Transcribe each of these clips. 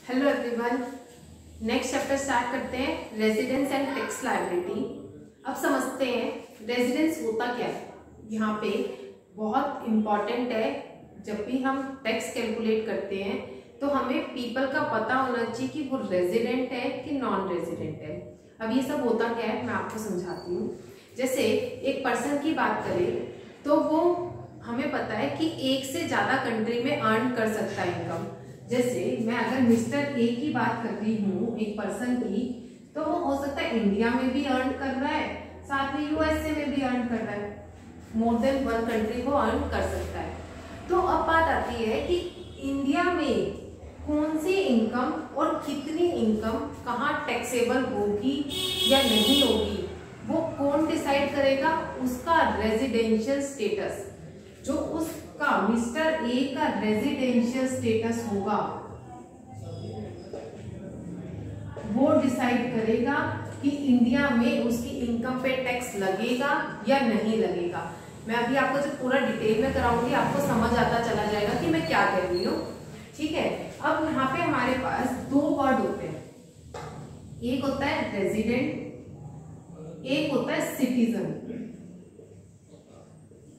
Hello everyone, next chapter start करते हैं, residence and tax liability. अब समझते हैं रेजिडेंस होता क्या है। यहाँ पे बहुत इम्पॉर्टेंट है, जब भी हम टैक्स कैलकुलेट करते हैं तो हमें पीपल का पता होना चाहिए कि वो रेजिडेंट है कि नॉन रेजिडेंट है। अब ये सब होता क्या है मैं आपको समझाती हूँ। जैसे एक पर्सन की बात करें तो वो हमें पता है कि एक से ज्यादा कंट्री में अर्न कर सकता है इनकम। जैसे मैं अगर मिस्टर ए की बात कर रही हूँ एक पर्सन की, तो वो हो सकता है इंडिया में भी अर्न कर रहा है, साथ में यूएसए में भी अर्न कर रहा है, मोर देन वन कंट्री को अर्न कर सकता है। तो अब बात आती है कि इंडिया में कौन सी इनकम और कितनी इनकम कहाँ टैक्सेबल होगी या नहीं होगी, वो कौन डिसाइड करेगा? उसका रेजिडेंशियल स्टेटस, जो उसका मिस्टर ए का रेजिडेंशियल स्टेटस होगा वो डिसाइड करेगा कि इंडिया में उसकी इनकम पे टैक्स लगेगा या नहीं लगेगा। मैं अभी आपको जब पूरा डिटेल में कराऊंगी आपको समझ आता चला जाएगा कि मैं क्या कह रही हूँ। ठीक है, अब यहाँ पे हमारे पास दो वर्ड होते हैं, एक होता है रेजिडेंट, एक होता है सिटीजन।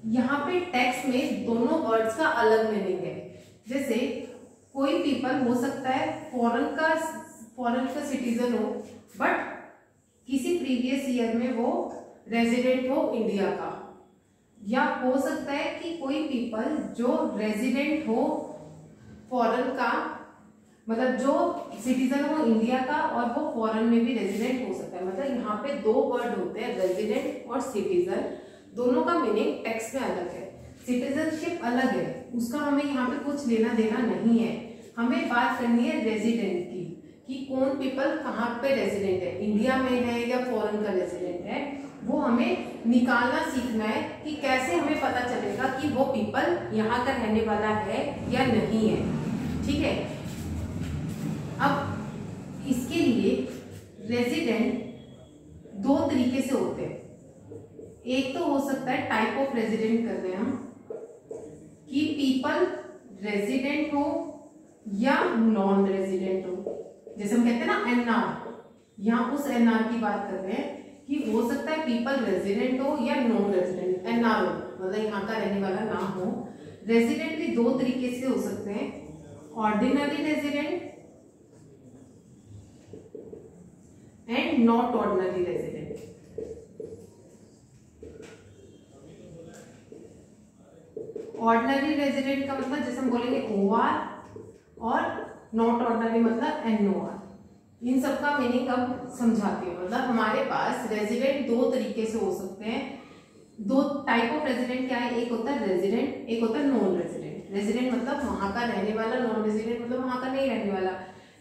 यहाँ पे टैक्स में दोनों वर्ड्स का अलग मीनिंग है। जैसे कोई पीपल हो सकता है फॉरेन का सिटीजन हो, बट किसी प्रीवियस ईयर में वो रेजिडेंट हो इंडिया का, या हो सकता है कि कोई पीपल जो रेजिडेंट हो फॉरेन का, मतलब जो सिटीजन हो इंडिया का और वो फॉरेन में भी रेजिडेंट हो सकता है। मतलब यहाँ पे दो वर्ड होते हैं, रेजिडेंट और सिटीजन, दोनों का मीनिंग टैक्स में अलग है। सिटीजनशिप अलग है, उसका हमें यहाँ पे कुछ लेना देना नहीं है। हमें बात करनी है रेजिडेंट की, कि कौन पीपल कहाँ पे रेजिडेंट है, इंडिया में है या फॉरेन का रेजिडेंट है। वो हमें निकालना सीखना है कि कैसे हमें पता चलेगा कि वो पीपल यहाँ का रहने वाला है या नहीं है। ठीक है, अब इसके लिए रेजिडेंट दो तरीके से होते हैं। एक तो हो सकता है टाइप ऑफ रेजिडेंट कर रहे हैं हम, कि पीपल रेजिडेंट हो या नॉन रेजिडेंट हो। जैसे हम कहते हैं ना एनआर, यहाँ उस एनआर की बात कर रहे हैं कि हो सकता है पीपल रेजिडेंट हो या नॉन रेजिडेंट, एनआर हो मतलब यहाँ का रहने वाला ना हो। रेजिडेंट भी दो तरीके से हो सकते हैं, ordinary resident and not ordinary resident. Ordinary resident का मतलब जैसे हम बोलेंगे ओआर, और नॉट ऑर्डिनरी मतलब एनओआर। इन सब का मीनिंग अब समझाती हूँ। मतलब हमारे पास रेजिडेंट दो तरीके से हो सकते हैं। दो टाइप ऑफ रेजिडेंट क्या है, एक होता है रेजिडेंट, एक होता है नॉन रेजिडेंट। रेजिडेंट मतलब वहां का रहने वाला, नॉन रेजिडेंट मतलब वहां का नहीं रहने वाला।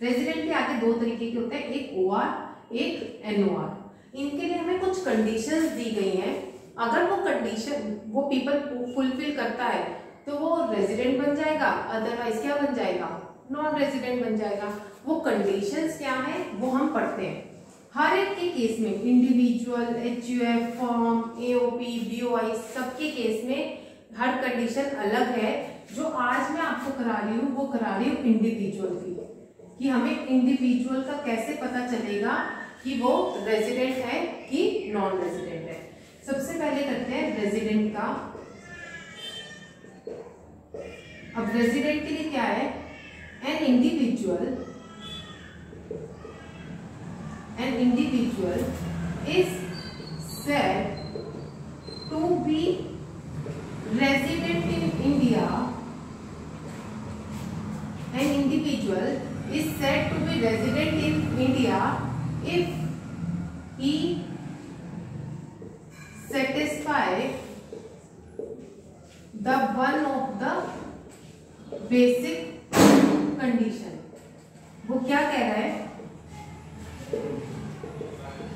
रेजिडेंट के आगे दो तरीके के होते हैं, एक ओआर एक एनओआर। इनके लिए हमें कुछ कंडीशंस दी गई हैं। अगर वो कंडीशन वो पीपल फुलफिल करता है तो वो रेजिडेंट बन जाएगा, अदरवाइज क्या बन जाएगा, नॉन रेजिडेंट बन जाएगा। वो कंडीशंस क्या है वो हम पढ़ते हैं। हर एक के केस में, individual, HUF, firm, AOP, BOI, सबके केस में हर कंडीशन अलग है। जो आज मैं आपको करा रही हूँ वो करा रही हूँ इंडिविजुअल की, कि हमें इंडिविजुअल का कैसे पता चलेगा कि वो रेजिडेंट है कि नॉन रेजिडेंट है। सबसे पहले करते हैं रेजिडेंट का। अब रेजिडेंट के लिए क्या है, an individual is said to be resident in India, an individual is said to be resident in India if he satisfy the one of the basic condition। वो क्या कह रहा है,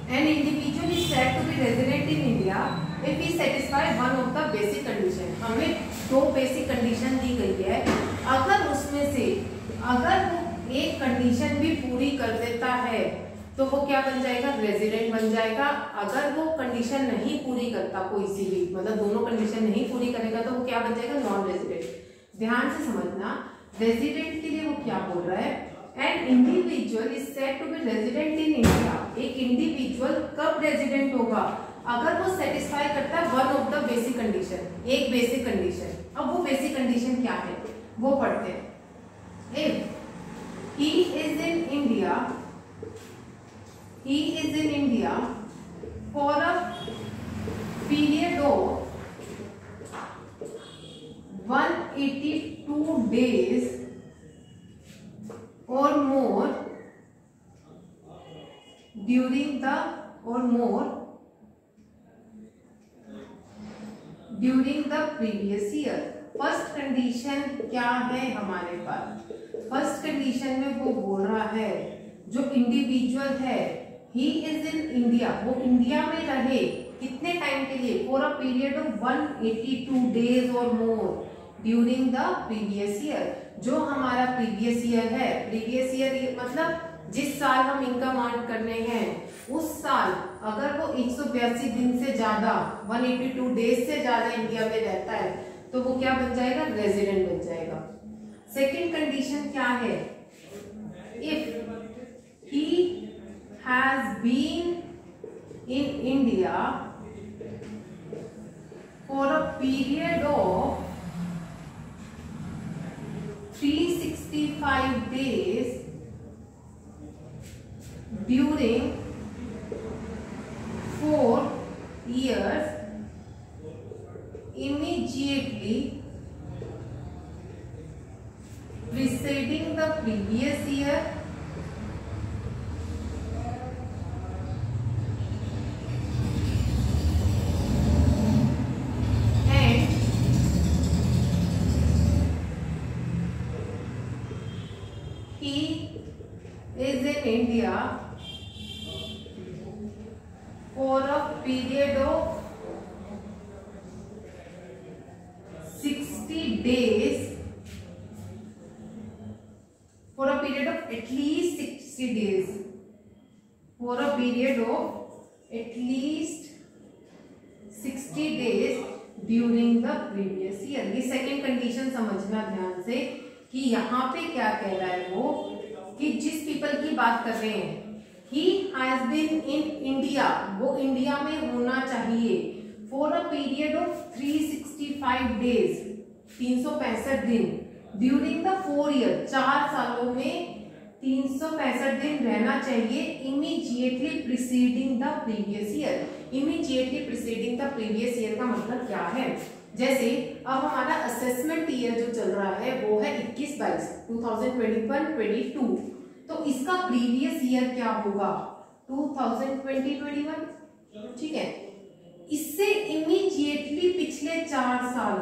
an individual is said to be resident in India if he satisfy one of the basic condition। हमें दो basic condition दी गई है, अगर उसमें से अगर वो एक कंडीशन भी पूरी कर देता है तो वो क्या बन जाएगा, रेजिडेंट बन जाएगा। अगर वो कंडीशन नहीं पूरी करता कोई सी भी, मतलब दोनों कंडीशन नहीं पूरी करेगा तो वो क्या बन जाएगा, नॉन रेजिडेंट। ध्यान से समझना, रेजिडेंट के लिए वो क्या बोल रहा है an individual is said to be resident in India. एक इंडिविजुअल कब रेजिडेंट होगा? अगर वो सेटिस्फाई करता है one of the basic condition, एक बेसिक कंडीशन। अब वो बेसिक कंडीशन क्या है वो पढ़ते हैं। If he is in India, he is in India for a period of 182 days or more during the previous year। First condition क्या है हमारे पास? फर्स्ट कंडीशन में वो बोल रहा है जो इंडिविजुअल है ही इज इन इंडिया, वो इंडिया में रहे कितने टाइम के लिए? For a period of 182 days or more during the previous year. जो हमारा प्रीवियस ईयर है, प्रीवियस ईयर मतलब जिस साल हम इनकम अर्न कर रहे हैं उस साल अगर वो 182 दिन से ज्यादा 182 डेज से ज्यादा इंडिया में रहता है तो वो क्या बन जाएगा? रेजिडेंट बन जाएगा। सेकेंड कंडीशन क्या है? If he has been in India for a period of 365 days during 4 years immediately preceding the previous year is in India for a period of 60 days, for a period of at least 60 days, for a period of at least 60 days during the previous year। ये second condition समझना ध्यान से कि यहाँ पे क्या कह रहा है वो, कि जिस पीपल की बात कर रहे हैं he has been in India, वो इंडिया में होना चाहिए for a period of 365 days, 365 दिन during the 4 year, 4 सालों में 365 दिन रहना चाहिए immediately preceding the previous year। immediately preceding the previous year का मतलब क्या है? जैसे अब हमारा असेसमेंट ईयर जो चल रहा है वो है 21-22 2021-22, तो इसका प्रीवियस ईयर क्या होगा? 2020-21, ठीक है। इससे इमीडिएटली पिछले 4 साल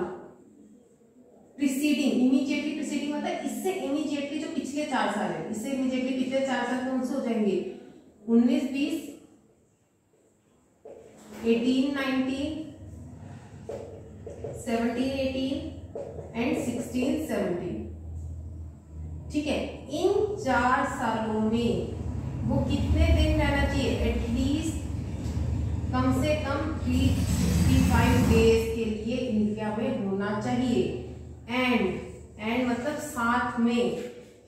प्रीसीडिंग, इमीडिएटली प्रीसीडिंग मतलब इससे इमीडिएटली जो पिछले 4 साल है, इससे इमीडिएटली पिछले 4 साल कौन से हो जाएंगे? 19-20, 18-19, 17-18 एंड 16-17, ठीक है। इन 4 सालों में वो कितने दिन रहना चाहिए? एटलीस्ट कम से कम 365 डेज के लिए इंडिया में होना चाहिए। एंड मतलब साथ में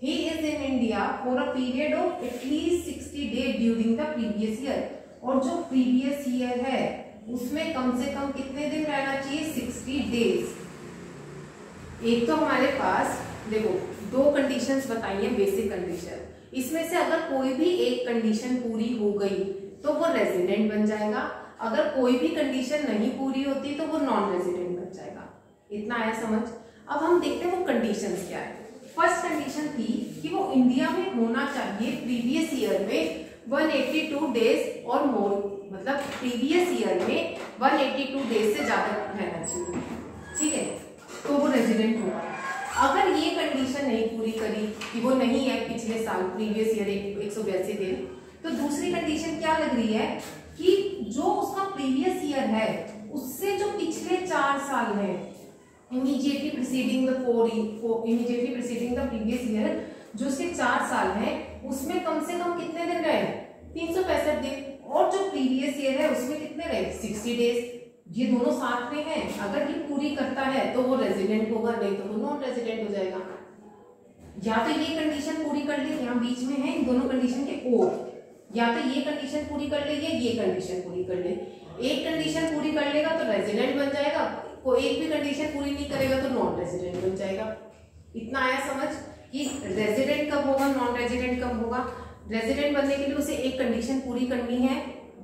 he is in India for a period of at least 60 days during the previous year, और जो प्रीवियस ईयर है उसमें कम से कम कितने दिन रहना चाहिए? 60 डेज। एक तो हमारे पास देखो 2 कंडीशंस बताई है, बेसिक कंडीशन। इसमें से अगर कोई भी एक कंडीशन पूरी हो गई तो वो रेजिडेंट बन जाएगा, अगर कोई भी कंडीशन नहीं पूरी होती तो वो नॉन रेजिडेंट बन जाएगा। इतना आया समझ? अब हम देखते हैं वो कंडीशंस क्या है। फर्स्ट कंडीशन थी कि वो इंडिया में होना चाहिए प्रीवियस ईयर में 182 डेज और मोर, मतलब प्रीवियस ईयर में 182 डेज से ज्यादा रहना चाहिए, ठीक है, तो वो रेजिडेंट होगा। अगर ये कंडीशन नहीं पूरी करी कि वो नहीं है पिछले साल प्रीवियस ईयर 182 दिन, तो दूसरी कंडीशन क्या लग रही है कि जो उसका प्रीवियस ईयर है उससे जो पिछले 4 साल है immediately preceding the previous year, जो उसके 4 साल है उसमें कम से कम कितने दिन रहे? 365 दिन, और जो प्रीवियस ईयर है उसमें कितने रहे? 60 डेज। ये दोनों साथ में हैं, अगर ये पूरी करता है तो वो रेजिडेंट होगा, नहीं तो वो नॉन रेजिडेंट हो जाएगा। या तो ये कंडीशन पूरी कर ले, यहाँ बीच में है इन दोनों कंडीशन के और, या तो ये कंडीशन पूरी कर ले या ये कंडीशन पूरी कर ले। एक कंडीशन पूरी कर लेगा तो रेजिडेंट बन जाएगा, कोई एक भी कंडीशन पूरी नहीं करेगा तो नॉन रेजिडेंट बन जाएगा। इतना आया समझ कि रेजिडेंट कब होगा, नॉन रेजिडेंट कब होगा। रेजिडेंट बनने के लिए उसे एक कंडीशन पूरी करनी है,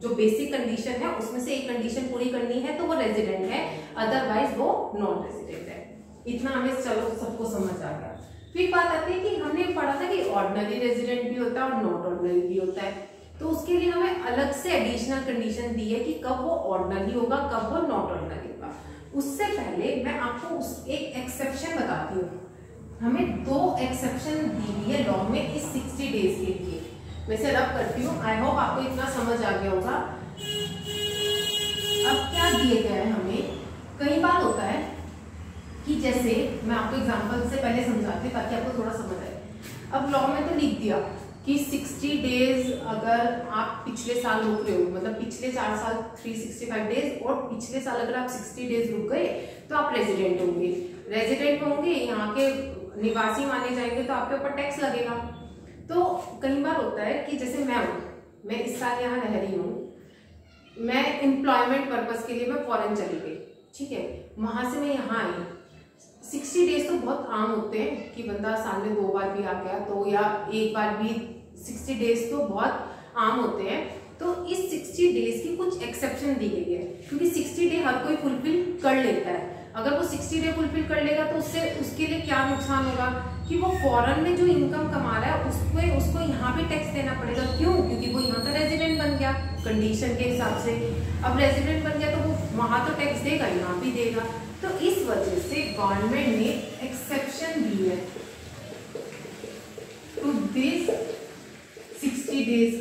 जो बेसिक कंडीशन है उसमें से एक कंडीशन पूरी करनी है तो वो रेजिडेंट है, अदरवाइज वो नॉन रेजिडेंट है। इतना हमें चलो सबको समझ आ गया। फिर बात आती है कि हमने पढ़ा था कि ऑर्डिनरी रेजिडेंट भी होता है और नॉट ऑर्डिनरी भी होता है, तो उसके लिए हमें अलग से एडिशनल कंडीशन दी है कि कब वो ऑर्डिनरी होगा, कब वो नॉट ऑर्डिनरी होगा। उससे पहले मैं आपको एक एक्सेप्शन बताती हूँ। हमें 2 एक्सेप्शन दी हुई है लॉ में इस 60 डेज के लिए। मैं इसे रब करती हूँ, आई होप आपको इतना समझ आ गया होगा। अब क्या दिए गया है हमें, कई बार होता है कि जैसे मैं आपको एग्जांपल से पहले समझाती हूँ ताकि आपको थोड़ा समझ आए। अब लॉ में तो लिख दिया कि 60 डेज अगर आप पिछले साल रुक रहे हो, मतलब पिछले 4 साल 365 डेज, और पिछले साल अगर आप 60 डेज रुक गए तो आप रेजिडेंट होंगे। रेजिडेंट होंगे, यहाँ के निवासी माने जाएंगे तो आपके ऊपर टैक्स लगेगा। तो कई बार होता है कि जैसे मैं इस साल यहाँ रह रही हूँ, मैं एम्प्लॉयमेंट पर्पस के लिए मैं फॉरेन चली गई, ठीक है, वहां से मैं यहाँ आई। 60 डेज तो बहुत आम होते हैं कि बंदा साल में 2 बार भी आ गया तो, या एक बार भी। 60 डेज तो बहुत आम होते हैं। तो इस 60 डेज की कुछ एक्सेप्शन दी गई है, क्योंकि 60 डे हर कोई फुलफिल कर लेता है। अगर वो 60 डे फुलफिल कर लेगा तो उससे उसके लिए क्या नुकसान होगा कि वो फॉरेन में जो इनकम कमा रहा है उसको यहाँ पे टैक्स देना पड़ेगा। क्यों? क्योंकि वो यहाँ का रेजिडेंट बन गया कंडीशन के हिसाब से। अब रेजिडेंट बन गया तो वो वहां तो टैक्स देगा, यहाँ भी देगा। तो इस वजह से गवर्नमेंट ने एक्सेप्शन दी है टू दिस 60 डेज।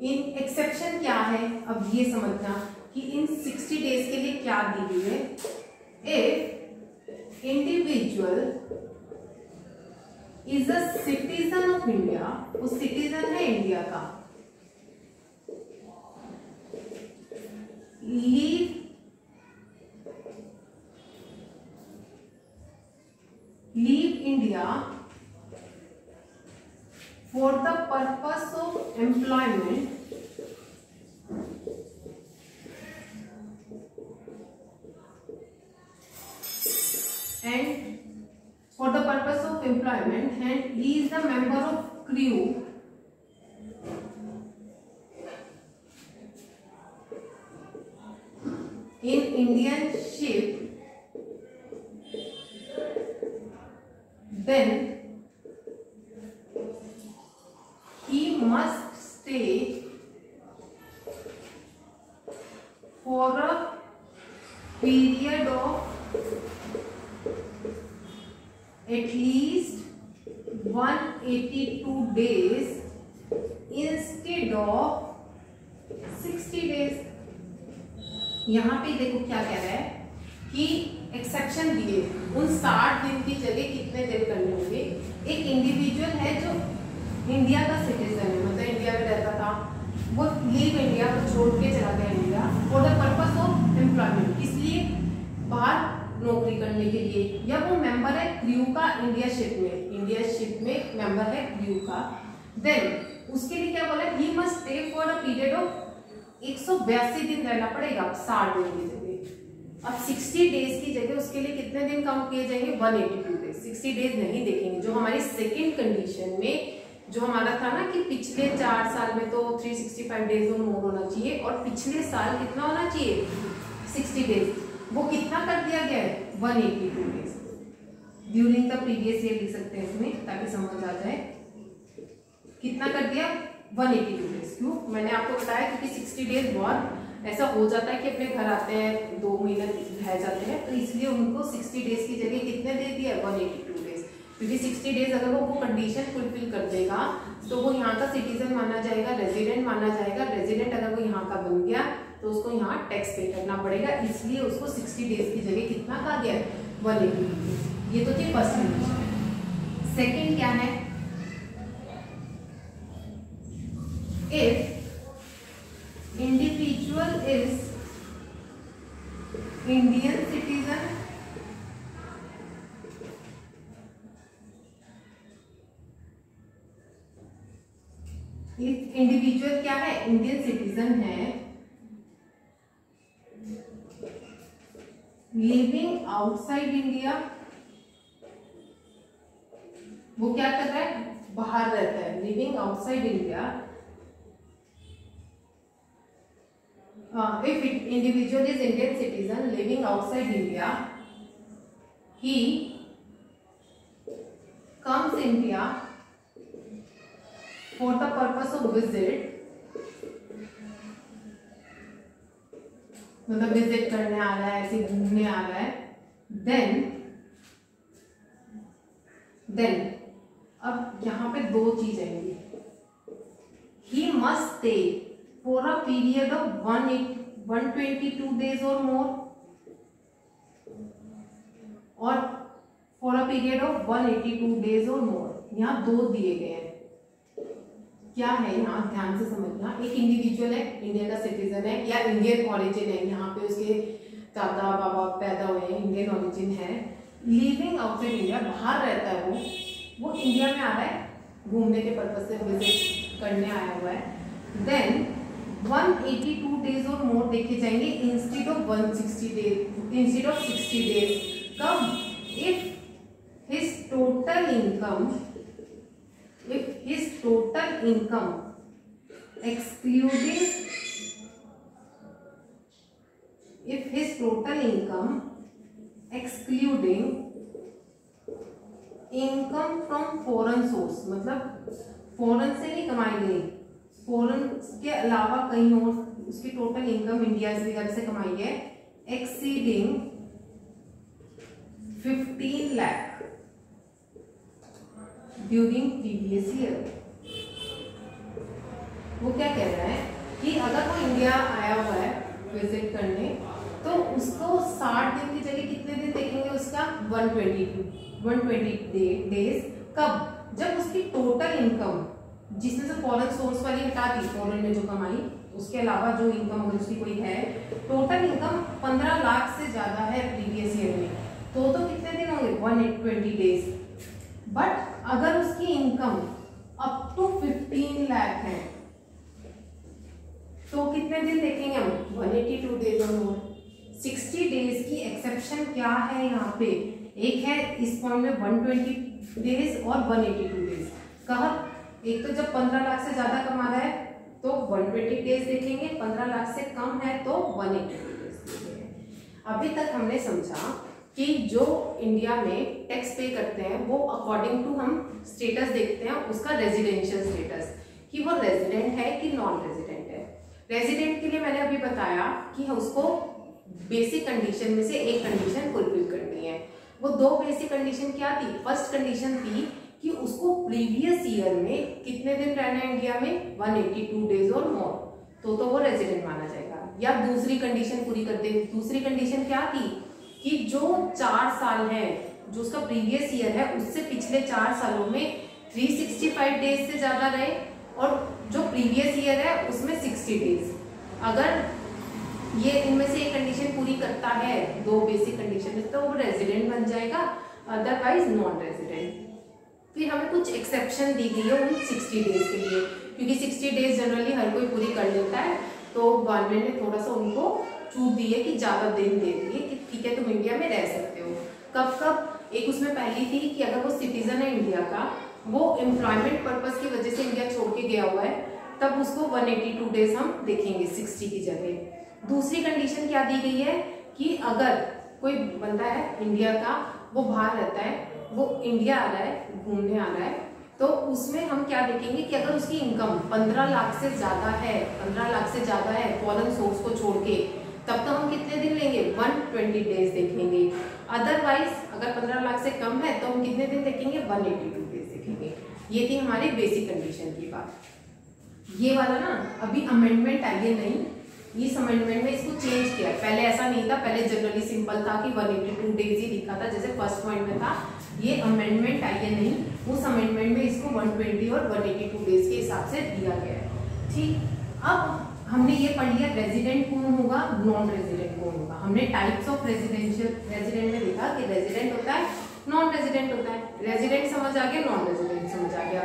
इन एक्सेप्शन क्या है, अब ये समझना कि इन 60 डेज के लिए क्या दी हुई है। If individual is a citizen of India, वो सिटीजन है इंडिया का, leave India for the purpose of employment and he is the member of crew in Indian ship, then he must stay for a period of at least 182 days instead of 60 days। यहाँ पे देखो क्या कह रहा है कि exception दिए, उन 60 दिन की जगह कितने दिन करने होंगे। एक इंडिविजुअल है जो इंडिया का सिटीजन है, मतलब इंडिया में रहता था, वो लीव इंडिया को छोड़ के चला गया India for the purpose of employment, इसलिए बाहर नौकरी करने के लिए, या वो मेंबर है क्रू का इंडिया शिप में मेंबर है क्रू का। देन उसके लिए क्या बोला, he must stay for a period of 182 दिन रहना पड़ेगा 60 दिन की जगह। अब 60 डेज की जगह उसके लिए कितने दिन काउंट किए जाएंगे, 182 डेज। 60 डेज नहीं देखेंगे। जो हमारी सेकेंड कंडीशन में जो हमारा था ना कि पिछले 4 साल में तो 365 डेज और मोर होना चाहिए, और पिछले साल कितना होना चाहिए 60 डेज, वो कितना कर दिया गया है 182 days. During the previous year लिख सकते हैं इसमें ताकि समझ आ जाए। कितना कर दिया 182 डेज। क्यों? मैंने आपको बताया क्योंकि 60 डेज बहुत ऐसा हो जाता है कि अपने घर आते हैं 2 महीने रह जाते हैं, तो इसलिए उनको 60 डेज की जगह कितने दे दिया 182 डेज। क्योंकि 60 डेज अगर वो कंडीशन फुलफिल कर देगा तो वो यहाँ का सिटीजन माना जाएगा, रेजिडेंट माना जाएगा। रेजिडेंट अगर वो यहाँ का बन गया तो उसको यहाँ टैक्स पे करना पड़ेगा, इसलिए उसको 60 डेज की जगह कितना कहा गया 182 डेज। ये तो थी फर्स्ट कंडीशन। सेकेंड क्या है, if individual is Indian citizen individual क्या है, इंडियन सिटीजन है, लिविंग आउटसाइड इंडिया, वो क्या कर रहा है, बाहर रहता है, living outside India. If individual is Indian citizen living outside India, he comes India for the purpose of visit, मतलब विजिट करने आ रहा है, ऐसे घूमने आ रहा है, then अब यहाँ पे दो चीज आएंगी, he must stay for a period of 122 days or more, और for a period of 182 days or more। यहाँ दो दिए गए हैं, क्या है यहाँ ध्यान से समझना। एक इंडिविजुअल है, इंडिया का सिटीजन है या इंडियन ऑरिजिन है, यहाँ पे उसके दादा बाबा पैदा हुए हैं, इंडियन ऑरिजिन है, लिविंग आउटसाइड इंडिया, बाहर रहता है, वो इंडिया में आ रहा है घूमने के पर्पज से, विजिट करने आया हुआ है। देन 182 डेज और मोर देखे जाएंगे instead of 160 days, instead of 60 days. कब? If his total income, if his total income excluding, if his total income excluding income from foreign source, मतलब फॉरेन से नहीं कमाई गई, फॉरेन के अलावा कहीं और उसकी टोटल इनकम इंडिया से कमाई है, exceeding 15 lakh during previous year. वो क्या कह रहा है कि अगर वो इंडिया आया हुआ है विजिट करने, तो उसको 60 दिन की जगह कितने दिन देखेंगे, उसका 120 डेज। कब? जब उसकी टोटल इनकम, जिसमें से फॉरेन सोर्स वाली हटा दी, फॉरेन में जो कमाई, उसके अलावा जो इनकम अगर उसकी कोई है, टोटल इनकम 15 लाख से ज्यादा है प्रीवियस ईयर में, तो कितने दिन होंगे, 120 डेज। बट अगर उसकी इनकम अप टू 15 लाख है, तो कितने दिन देखेंगे हम, 182 डेज और मोर। 60 डेज की एक्सेप्शन क्या है यहाँ पे, एक है इस पॉइंट में 120 डेज और 182 डेज। कहा एक तो जब 15 लाख से ज्यादा कमा रहा है तो 120 डेज देखेंगे, 15 लाख से कम है तो 182 डेज देखेंगे। अभी तक हमने समझा कि जो इंडिया में टैक्स पे करते हैं वो अकॉर्डिंग टू हम स्टेटस देखते हैं, उसका रेजिडेंशियल स्टेटस, कि वो रेजिडेंट है कि नॉन रेजिडेंट है। रेजिडेंट के लिए मैंने अभी बताया कि उसको बेसिक कंडीशन में से एक कंडीशन फुलफिल करनी है। वो दो बेसिक कंडीशन क्या थी? फर्स्ट कंडीशन थी कि उसको प्रीवियस ईयर में कितने दिन रहना है इंडिया में, 182 डेज और मोर, तो वो रेजिडेंट माना जाएगा। या दूसरी कंडीशन पूरी करते, दूसरी कंडीशन क्या थी कि जो 4 साल है, जो उसका प्रीवियस ईयर है, उससे पिछले 4 सालों में 365 डेज से ज्यादा रहे, और जो प्रीवियस ईयर है उसमें 60 डेज। अगर ये इनमें से एक कंडीशन पूरी करता है, दो बेसिक कंडीशन, तो वो रेजिडेंट बन जाएगा, अदरवाइज नॉन रेजिडेंट। फिर हमें कुछ एक्सेप्शन दी गई है उन 60 डेज के लिए, क्योंकि 60 डेज जनरली हर कोई पूरी कर लेता है, तो गवर्नमेंट ने थोड़ा सा उनको छूट दी है कि ज्यादा दिन दे दिए कि ठीक है तुम इंडिया में रह सकते हो। कब कब? एक उसमें पहली थी कि अगर वो सिटीजन है इंडिया का, वो एम्प्लॉयमेंट पर्पज की वजह से इंडिया छोड़ के गया हुआ है, तब उसको 182 डेज हम देखेंगे 60 की जगह। दूसरी कंडीशन क्या दी गई है कि अगर कोई बंदा है इंडिया का, वो बाहर रहता है, वो इंडिया आ रहा है, घूमने आ रहा है, तो उसमें हम क्या देखेंगे कि अगर उसकी इनकम 15 लाख से ज्यादा है, 15 लाख से ज्यादा है फॉरेन सोर्स को छोड़ के, तब तो हम कितने दिन लेंगे, 120 डेज देखेंगे। अदरवाइज अगर 15 लाख से कम है तो हम कितने दिन देखेंगे, 182 डेज देखेंगे। ये थी हमारी बेसिक कंडीशन की बात। ये वाला ना अभी अमेंडमेंट आई है नहीं, इस अमेंडमेंट में इसको चेंज किया। पहले ऐसा नहीं था, पहले जनरली सिंपल था कि 182 डेज ही लिखा था, जैसे फर्स्ट पॉइंट में था। ये अमेंडमेंट आई है नहीं, उस अमेंडमेंट में इसको 120 और 182 डेज के हिसाब से दिया गया है। ठीक, अब हमने ये पढ़ लिया रेजिडेंट कौन होगा, नॉन रेजिडेंट कौन होगा। हमने टाइप्स ऑफ रेजिडेंट में देखा कि रेजिडेंट होता है, नॉन रेजिडेंट होता है। रेजिडेंट समझ आ गया, नॉन रेजिडेंट समझ आ गया।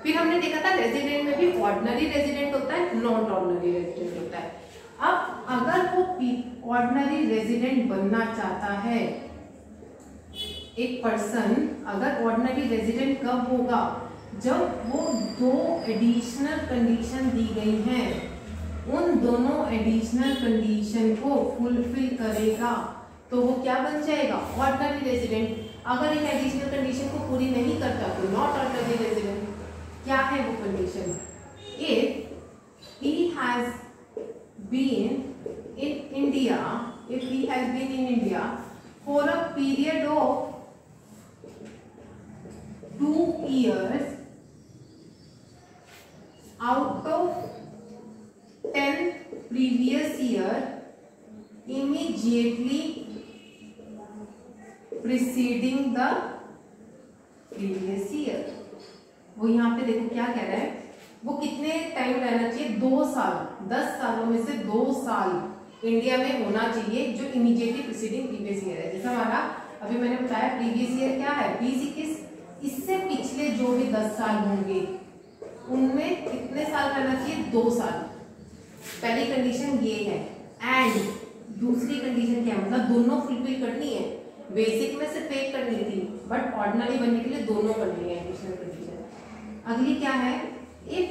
फिर हमने देखा था रेजिडेंट में भी ऑर्डिनरी रेजिडेंट होता है, नॉन ऑर्डिनरी रेजिडेंट होता है। अब अगर वो ऑर्डिनरी रेजिडेंट बनना चाहता है एक पर्सन, अगर ऑर्डिनरी रेजिडेंट कब होगा, जब वो 2 एडिशनल कंडीशन दी गई हैं, उन दोनों एडिशनल कंडीशन को फुलफिल करेगा तो वो क्या बन जाएगा, ऑर्डिनरी रेजिडेंट। अगर इन एडिशनल कंडीशन को पूरी नहीं करता तो नॉट ऑर्डिनरी रेजिडेंट। क्या है वो condition, if he has been in India, if he has been in India for a period of 2 years out of 10 previous year immediately preceding the previous year। वो यहाँ पे देखो क्या कह रहा है, वो कितने टाइम रहना चाहिए, 2 साल, 10 सालों में से 2 साल इंडिया में होना चाहिए जो इमीडिएटली प्रीसीडिंग प्रीवियस ईयर है। जैसा हमारा अभी मैंने बताया प्रीवियस ईयर क्या है, 2021, इससे पिछले जो भी 10 साल होंगे उनमें कितने साल रहना चाहिए, 2 साल। पहली कंडीशन ये है। एंड दूसरी कंडीशन क्या है, मतलब दोनों फुलफिल करनी है। बेसिक में सिर्फ एक करनी थी, बट ऑर्डिनरी बनने के लिए दोनों करनी है एडिशनल कंडीशन। अगली क्या है, if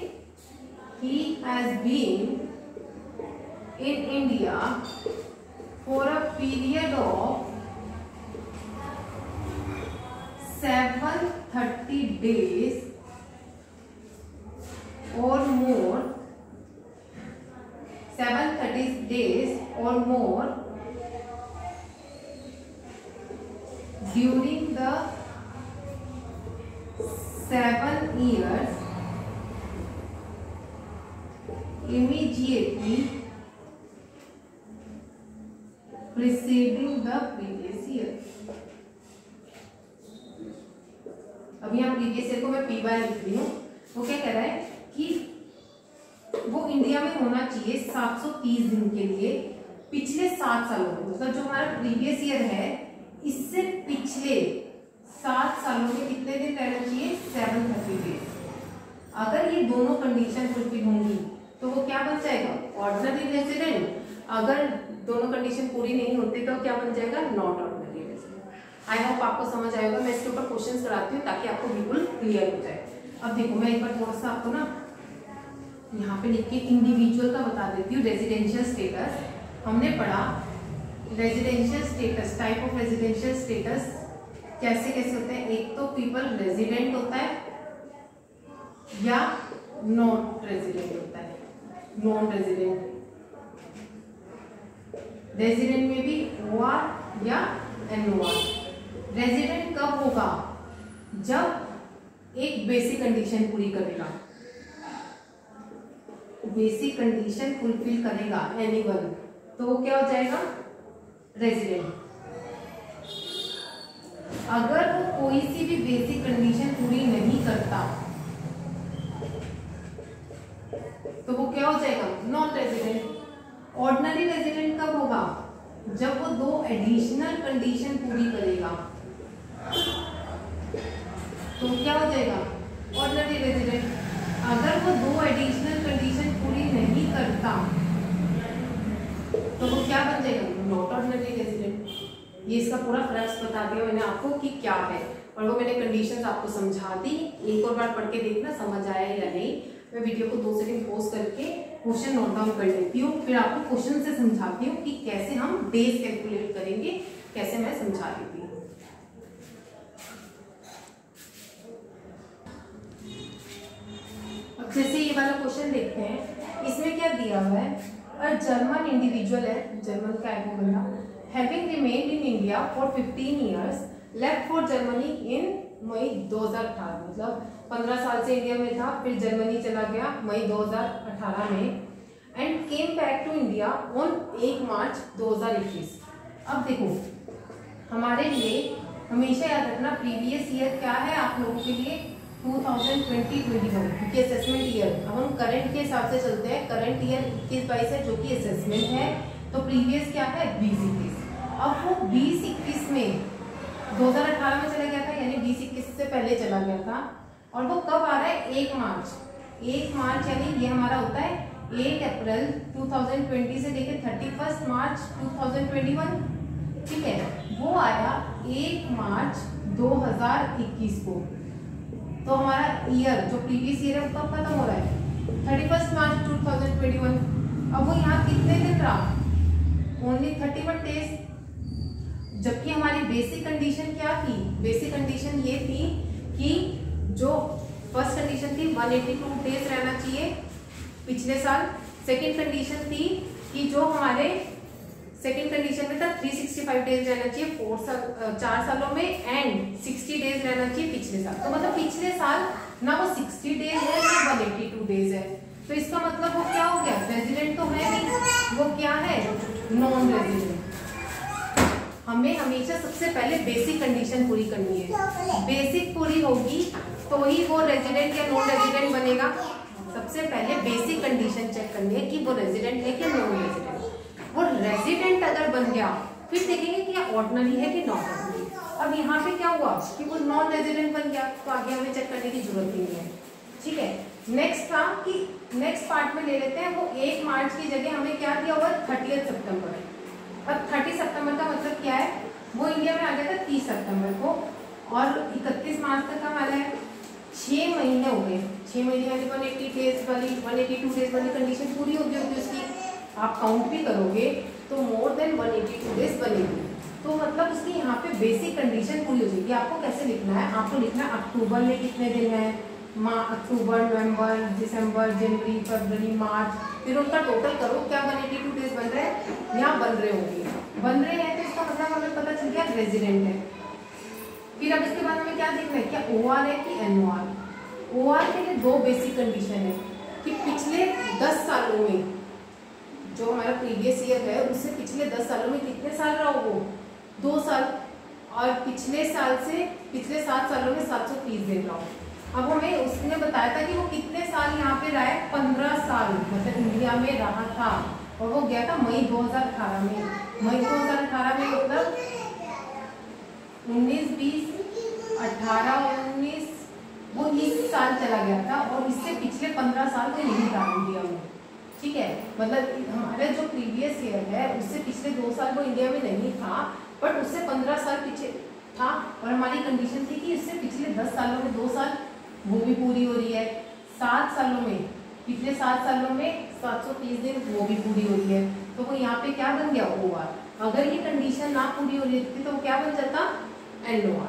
he has been in India for a period of 730 days or more, 730 days or more during the 7 years immediately preceding the previous year। अब यहाँ प्रीवियस ईयर को मैं पी बाय लिख रही हूँ। वो क्या कह रहा है कि वो इंडिया में होना चाहिए 730 दिन के लिए पिछले 7 सालों में, मतलब जो हमारा प्रीवियस ईयर है इससे पिछले 7 सालों में कितने दिन रहना चाहिए, 730 डेज। अगर ये दोनों कंडीशन फुलफिल होंगी तो वो क्या बन जाएगा, ऑर्डिनरी रेजिडेंट। अगर दोनों कंडीशन पूरी नहीं होती तो क्या बन जाएगा, not ordinary resident. I hope आपको समझ आएगा। मैं इसके ऊपर क्वेश्चंस कराती हूँ ताकि आपको बिल्कुल क्लियर हो जाए। अब देखो मैं एक बार थोड़ा सा आपको ना यहाँ पे लिख के इंडिविजुअल का बता देती हूँ। रेजिडेंशियल स्टेटस हमने पढ़ा, residential status, type of residential status कैसे कैसे होते हैं। एक तो पीपल रेजिडेंट होता है या नॉन रेजिडेंट होता है। नॉन रेजिडेंट, रेजिडेंट में भी OR या NOR। रेजिडेंट कब होगा, जब एक बेसिक कंडीशन पूरी करेगा, बेसिक कंडीशन फुलफिल करेगा एनीवन, तो वो क्या हो जाएगा, रेजिडेंट। अगर वो कोई सी भी बेसिक कंडीशन पूरी नहीं करता तो वो क्या हो जाएगा, नॉन रेजिडेंट। ऑर्डिनरी रेजिडेंट कब होगा, जब वो 2 एडिशनल कंडीशन पूरी करेगा तो क्या हो जाएगा, ऑर्डिनरी रेजिडेंट। अगर वो 2 एडिशनल कंडीशन पूरी नहीं करता तो वो क्या बन जाएगा, नॉट ऑर्डिनरी रेजिडेंट। ये इसका पूरा फर्क बता दिया मैंने आपको कि क्या है, और वो मैंने कंडीशंस आपको समझा दी। एक और बार पढ़ के देखना समझ आया या नहीं। मैं वीडियो को 2 सेकंड पॉज करके क्वेश्चन नोट डाउन कर लेती हूँ, फिर आपको क्वेश्चन से समझाती हूँ कि कैसे हम डेज कैलकुलेट करेंगे, कैसे मैं समझा देती हूँ। अब जैसे ये वाला क्वेश्चन देखते हैं, इसमें क्या दिया हुआ है, और जर्मन इंडिविजुअल है, जर्मन का है वो बंदा, having remained in India for 15 years, left for Germany in May 2018, मतलब 15 साल से इंडिया में था, फिर जर्मनी चला गया मई 2018 में, and came back to India on 1 March 2021। अब देखो हमारे लिए हमेशा याद रखना प्रीवियस ईयर क्या है आप लोगों के लिए, 2020-21, क्योंकि असेसमेंट ईयर। अब हम करंट के हिसाब से चलते हैं, करंट ईयर 21-22 है जो कि असेसमेंट है, तो प्रीवियस क्या है, 20-21। अब वो 20-21 में 2018 में चला गया था, यानी 20-21 से पहले चला गया था, और वो कब आ रहा है 1 मार्च। 1 मार्च यानी ये हमारा होता है 8 अप्रैल 2020 से लेकर 31 मार्च 2021, ठीक है। वो आया 1 मार्च 2021 को। तो हमारा ईयर जो प्रीवियस ईयर है वो कब खत्म हो रहा है 31 मार्च 2021। अब वो यहाँ कितने दिन रहा, ओनली 31 डेज। जबकि हमारी बेसिक कंडीशन क्या थी, बेसिक कंडीशन ये थी कि जो फर्स्ट कंडीशन थी 182 डेज रहना चाहिए पिछले साल। सेकंड कंडीशन थी कि जो हमारे सेकंड कंडीशन में था 365 डेज रहना चाहिए 4 सालों में एंड 60 डेज रहना चाहिए पिछले साल। तो मतलब पिछले साल ना वो 60 डेज है ना 182 डेज है। तो इसका मतलब वो क्या हो गया, रेजिडेंट तो है नहीं, वो क्या है, नॉन रेजिडेंट। हमें हमेशा सबसे पहले बेसिक कंडीशन पूरी करनी है। बेसिक पूरी होगी तो ही वो रेजिडेंट या नॉन रेजिडेंट बनेगा। सबसे पहले बेसिक कंडीशन चेक करनी है कि वो रेजिडेंट है कि नॉन रेजिडेंट। वो रेजिडेंट अगर बन गया फिर देखेंगे कि ऑर्डिनरी है कि नॉन ऑर्डिनरी। अब यहाँ पे क्या हुआ कि वो नॉन रेजिडेंट बन गया, तो आगे हमें चेक करने की जरूरत ही नहीं है, ठीक है। नेक्स्ट था कि नेक्स्ट पार्ट में ले लेते हैं, वो 1 मार्च की जगह हमें क्या दिया हुआ 30 सितंबर। अब 30 सितंबर का मतलब क्या है, वो इंडिया में आ गया था 30 सितंबर को और 31 मार्च तक का वाला है 6 महीने हो गए। 6 महीने यानी 180 डेज वाली 182 डेज वाली कंडीशन पूरी होगी उसकी। आप काउंट भी करोगे तो मोर देन 182 डेज बनेगी। तो मतलब उसकी यहाँ पे बेसिक कंडीशन पूरी हो जाएगी। आपको कैसे लिखना है, आपको लिखना है अक्टूबर में कितने दिन है, अक्टूबर, नवंबर, दिसंबर, जनवरी, फरवरी, मार्च, फिर उनका टोटल करो क्या 182 डेज बन रहे हैं, यहाँ बन रहे होंगे। बन रहे हैं तो इसका मतलब हमें पता चल गया रेजिडेंट है। फिर अब इसके बाद हमें क्या देखना है, क्या OR है कि NOR। OR के लिए 2 बेसिक कंडीशन है कि पिछले 10 सालों में जो हमारा प्रीवियस ईयर है उससे पिछले 10 सालों में कितने साल रहा वो 2 साल, और पिछले साल से पिछले 7 सालों में 730 दिन रहा। अब हमें उसने बताया था कि वो कितने साल यहाँ पे रहा है 15 साल, मतलब इंडिया में रहा था और वो गया था मई 2018 में। मई 2018 में मतलब 19, 20, 18, 19 वो 20 साल चला गया था और इससे पिछले 15 साल में नहीं था इंडिया में, ठीक है। मतलब हमारा जो प्रीवियस ईयर है उससे पिछले 2 साल वो इंडिया में नहीं था, बट उससे 15 साल पीछे था और हमारी कंडीशन थी कि इससे पिछले 10 सालों में 2 साल वो भी पूरी हो रही है। 7 सालों में पिछले 7 सालों में 730 दिन वो भी पूरी हो रही है। तो वो यहाँ पे क्या बन गया OR। अगर ये कंडीशन ना पूरी हो रही थी तो क्या बन जाता NOR।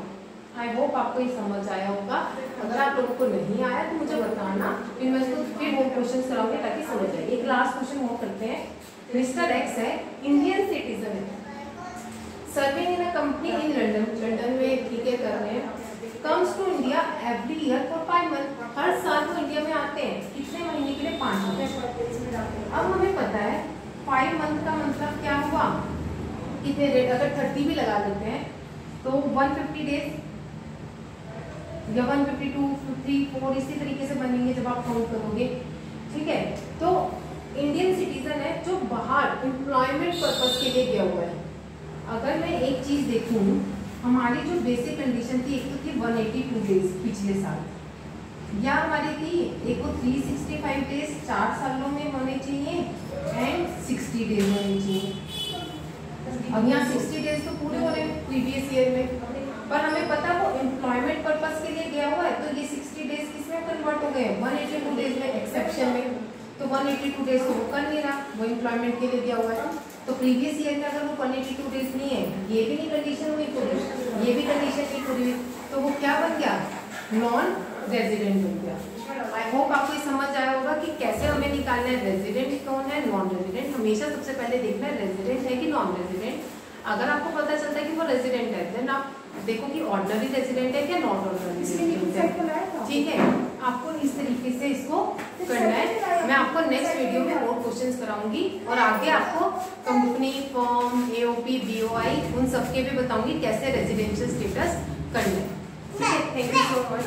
आई होप आपको ये समझ आया होगा। अगर आप लोगों को नहीं आया तो मुझे बताना, फिर मैं इसको फिर वो क्वेश्चन कराऊंगी ताकि समझ आए। एक लास्ट क्वेश्चन वो करते हैं। मिस्टर एक्स है, इंडियन सिटीजन है, serving in a company in London, London में ठीक है कर रहे हैं, comes to India every year for 5 month. हर साल वो इंडिया में आते हैं, कितने महीने के लिए 5 मंथ। अब हमें पता है 5 मंथ का मतलब क्या हुआ, कितने डेट, अगर 30 भी लगा देते हैं तो 150 डेज या 152, 3, 4 इसी तरीके से बनेंगे जब आप काउंट करोगे, ठीक है। तो इंडियन सिटीजन है जो बाहर एम्प्लॉयमेंट पर्पज के लिए गया हुआ है। अगर मैं एक चीज देखूं, हमारी जो बेसिक कंडीशन थी, एक तो थी 182 डेज पिछले साल, या हमारी थी एक को 365 डेज 4 सालों में होने चाहिए एंड 60 डेज होने चाहिए। अब यहाँ 60 डेज तो पूरे हो रहे हैं प्रीवियस ईयर में, पर हमें पता वो एम्प्लॉयमेंट पर्पस के लिए गया हुआ है, तो ये 60 डेज किसमें कन्वर्ट हो गए 182 डेज में, एक्सेप्शन में। तो 182 डेज तो वो कर नहीं रहा, वो एम्प्लॉयमेंट के लिए दिया हुआ है। तो प्रीवियस ईयर में अगर वो 182 डेज नहीं है, ये भी नहीं कंडीशन हुई पूरी, ये भी कंडीशन नहीं पूरी हुई, तो वो क्या बन गया, नॉन रेजिडेंट बन गया। आई होप आपको ये समझ आया होगा कि कैसे हमें निकालना है रेजिडेंट कौन है, नॉन रेजिडेंट। हमेशा सबसे पहले देखना है रेजिडेंट है कि नॉन रेजिडेंट। अगर आपको पता चलता है कि वो रेजिडेंट है, देन आप देखो कि ऑर्डिनरी रेजिडेंट है क्या नॉट ऑर्डिनरी रेजिडेंट है, ठीक है। आपको इस तरीके से इसको करना है। मैं आपको नेक्स्ट वीडियो में और क्वेश्चंस कराऊंगी और आगे आपको कंपनी, फॉर्म, AOP, BOI उन सबके भी बताऊंगी कैसे रेजिडेंशियल स्टेटस करना है, ठीक है। Thank you so much.